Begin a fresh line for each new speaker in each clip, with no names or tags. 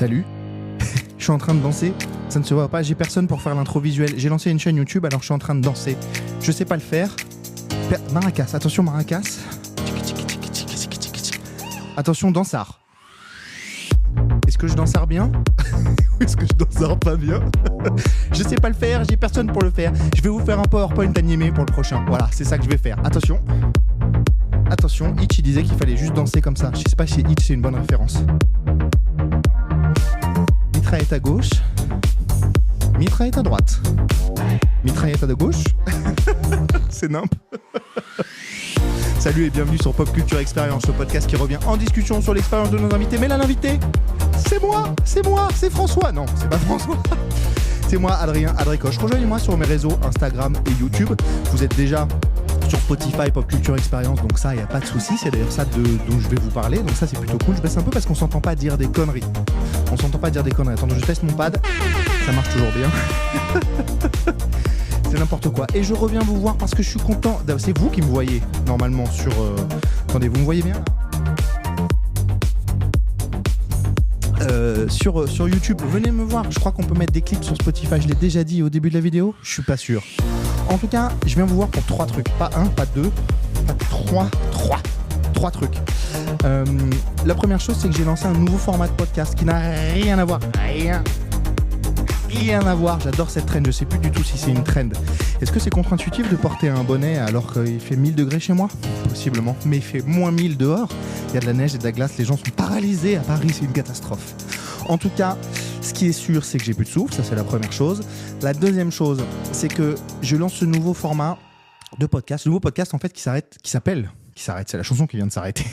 Salut. Je suis en train de danser. Ça ne se voit pas, j'ai personne pour faire l'intro visuelle. J'ai lancé une chaîne YouTube, alors je suis en train de danser. Je sais pas le faire. Maracas, attention maracas. Attention dansard. Est-ce que je dansard bien? Ou est-ce que je dansard pas bien? Je sais pas le faire, j'ai personne pour le faire. Je vais vous faire un PowerPoint animé pour le prochain. Voilà, c'est ça que je vais faire. Attention. Attention, Hitch il disait qu'il fallait juste danser comme ça. Je sais pas si Hitch c'est une bonne référence. Mitraillette à gauche. Mitraillette à droite. Mitraillette à gauche. C'est nimp. Salut et bienvenue sur Pop Culture Experience, le podcast qui revient en discussion sur l'expérience de nos invités. Mais là, l'invité, c'est moi, c'est François. Non, c'est pas François. C'est moi, Adrien Adricoche. Rejoignez-moi sur mes réseaux Instagram et YouTube. Vous êtes déjà sur Spotify, Pop Culture Experience, donc ça, il n'y a pas de souci. C'est d'ailleurs ça dont je vais vous parler. Donc ça, c'est plutôt cool. Je baisse un peu parce qu'on s'entend pas dire des conneries. Attends, je teste mon pad. Ça marche toujours bien. C'est n'importe quoi. Et je reviens vous voir parce que je suis content. C'est vous qui me voyez normalement sur... Attendez, vous me voyez bien sur YouTube, venez me voir. Je crois qu'on peut mettre des clips sur Spotify. Je l'ai déjà dit au début de la vidéo. Je suis pas sûr. En tout cas, je viens vous voir pour 3 trucs. Pas 1, pas 2, pas 3. 3 trucs. La première chose, c'est que j'ai lancé un nouveau format de podcast qui n'a rien à voir. Rien à voir, j'adore cette trend, je sais plus du tout si c'est une trend. Est-ce que c'est contre-intuitif de porter un bonnet alors qu'il fait 1000 degrés chez moi? Possiblement, mais il fait moins 1000 dehors. Il y a de la neige et de la glace, les gens sont paralysés à Paris, c'est une catastrophe. En tout cas, ce qui est sûr, c'est que j'ai plus de souffle, ça c'est la première chose. La deuxième chose, c'est que je lance ce nouveau format de podcast, ce nouveau podcast en fait qui s'appelle, c'est la chanson qui vient de s'arrêter.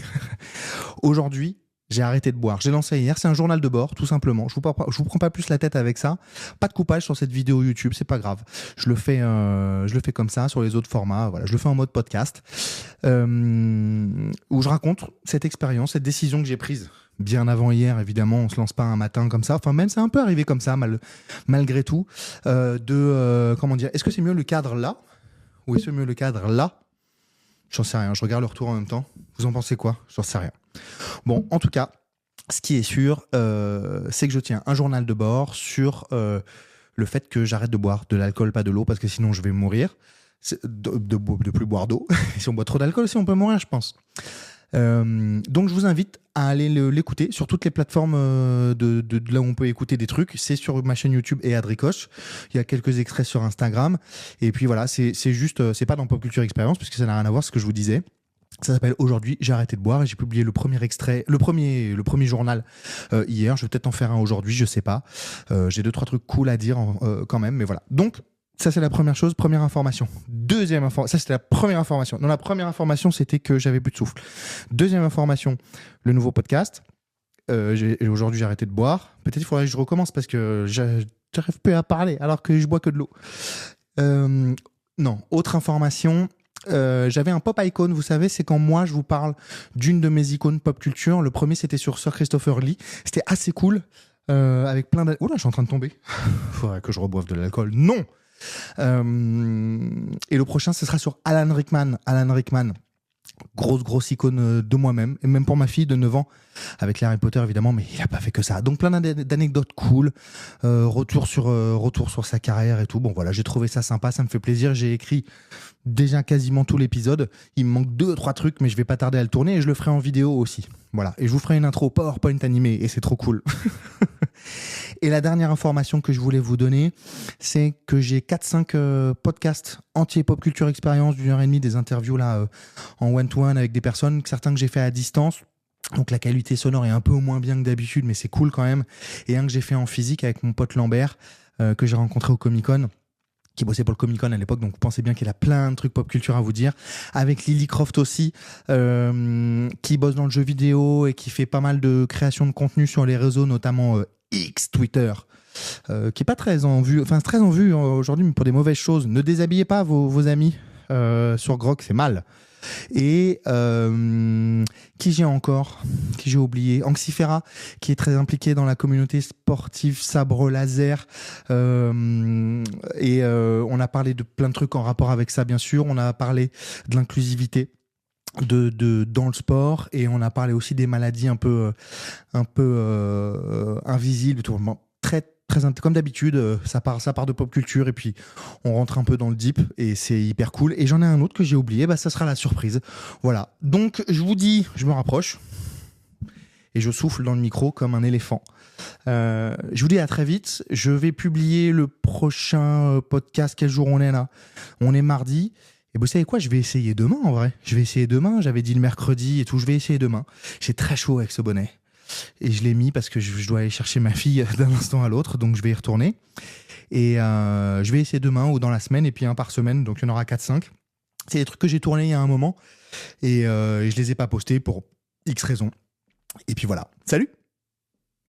Aujourd'hui, j'ai arrêté de boire. J'ai lancé hier, c'est un journal de bord, tout simplement. Je vous prends pas plus la tête avec ça. Pas de coupage sur cette vidéo YouTube, c'est pas grave. Je le fais comme ça sur les autres formats. Voilà, je le fais en mode podcast, où je raconte cette expérience, cette décision que j'ai prise bien avant hier. Évidemment, on se lance pas un matin comme ça. Enfin, même c'est un peu arrivé comme ça, malgré tout. Comment dire? Est-ce que c'est mieux le cadre là, ou est-ce mieux le cadre là? J'en sais rien. Je regarde le retour en même temps. Vous en pensez quoi? J'en sais rien. Bon, en tout cas, ce qui est sûr, c'est que je tiens un journal de bord sur le fait que j'arrête de boire de l'alcool, pas de l'eau, parce que sinon je vais mourir. De plus boire d'eau. Si on boit trop d'alcool aussi, on peut mourir, je pense. Donc je vous invite à aller l'écouter sur toutes les plateformes de là où on peut écouter des trucs. C'est sur ma chaîne YouTube et Adricoche. Il y a quelques extraits sur Instagram. Et puis voilà, c'est juste, c'est pas dans Pop Culture Experience, puisque ça n'a rien à voir ce que je vous disais. Ça s'appelle Aujourd'hui, j'ai arrêté de boire et j'ai publié le premier extrait, le premier journal hier. Je vais peut-être en faire un aujourd'hui, je sais pas. J'ai 2-3 trucs cool à dire quand même, mais voilà. Donc, ça c'est la première chose, première information. Deuxième information, ça c'était la première information. Non, la première information c'était que j'avais plus de souffle. Deuxième information, le nouveau podcast. Aujourd'hui, j'ai arrêté de boire. Peut-être il faudrait que je recommence parce que j'arrive plus à parler alors que je bois que de l'eau. Non, autre information. J'avais un pop icon, vous savez, c'est quand moi je vous parle d'une de mes icônes pop culture. Le premier c'était sur Sir Christopher Lee, c'était assez cool, avec plein oh là je suis en train de tomber. Faudrait que je reboive de l'alcool. Non. Et le prochain ce sera sur Alan Rickman, grosse icône de moi-même, et même pour ma fille de 9 ans avec les Harry Potter évidemment, mais il a pas fait que ça. Donc plein d'anecdotes cool, retour sur sa carrière et tout. Bon voilà, j'ai trouvé ça sympa, ça me fait plaisir. J'ai écrit déjà quasiment tout l'épisode. Il me manque 2-3 trucs, mais je vais pas tarder à le tourner et je le ferai en vidéo aussi. Voilà, et je vous ferai une intro PowerPoint animée et c'est trop cool. Et la dernière information que je voulais vous donner, c'est que j'ai 4-5 podcasts entiers Pop Culture Experience d'1h30, des interviews là en one-to-one avec des personnes, certains que j'ai fait à distance. Donc la qualité sonore est un peu moins bien que d'habitude, mais c'est cool quand même. Et un que j'ai fait en physique avec mon pote Lambert, que j'ai rencontré au Comic-Con, qui bossait pour le Comic-Con à l'époque, donc vous pensez bien qu'il a plein de trucs pop culture à vous dire. Avec Lily Croft aussi, qui bosse dans le jeu vidéo et qui fait pas mal de création de contenu sur les réseaux, notamment X, Twitter, qui est pas très en vue, enfin très en vue aujourd'hui, mais pour des mauvaises choses. Ne déshabillez pas vos amis sur Grok, c'est mal. Et qui j'ai oublié, Anxifera, qui est très impliqué dans la communauté sportive sabre laser, et on a parlé de plein de trucs en rapport avec ça, bien sûr. On a parlé de l'inclusivité dans le sport, et on a parlé aussi des maladies un peu invisibles, tout. Bon, comme d'habitude, ça part de pop culture, et puis on rentre un peu dans le deep, et c'est hyper cool. Et j'en ai un autre que j'ai oublié, ça sera la surprise. Voilà. Donc je vous dis, je me rapproche et je souffle dans le micro comme un éléphant. Je vous dis à très vite. Je vais publier le prochain podcast. Quel jour on est là ? On est mardi. Et vous savez quoi ? Je vais essayer demain, en vrai. Je vais essayer demain. J'avais dit le mercredi et tout. Je vais essayer demain. J'ai très chaud avec ce bonnet. Et je l'ai mis parce que je dois aller chercher ma fille d'un instant à l'autre. Donc je vais y retourner. Et je vais essayer demain ou dans la semaine. Et puis un par semaine. Donc il y en aura 4-5. C'est des trucs que j'ai tournés il y a un moment. Et je les ai pas postés pour X raisons. Et puis voilà. Salut!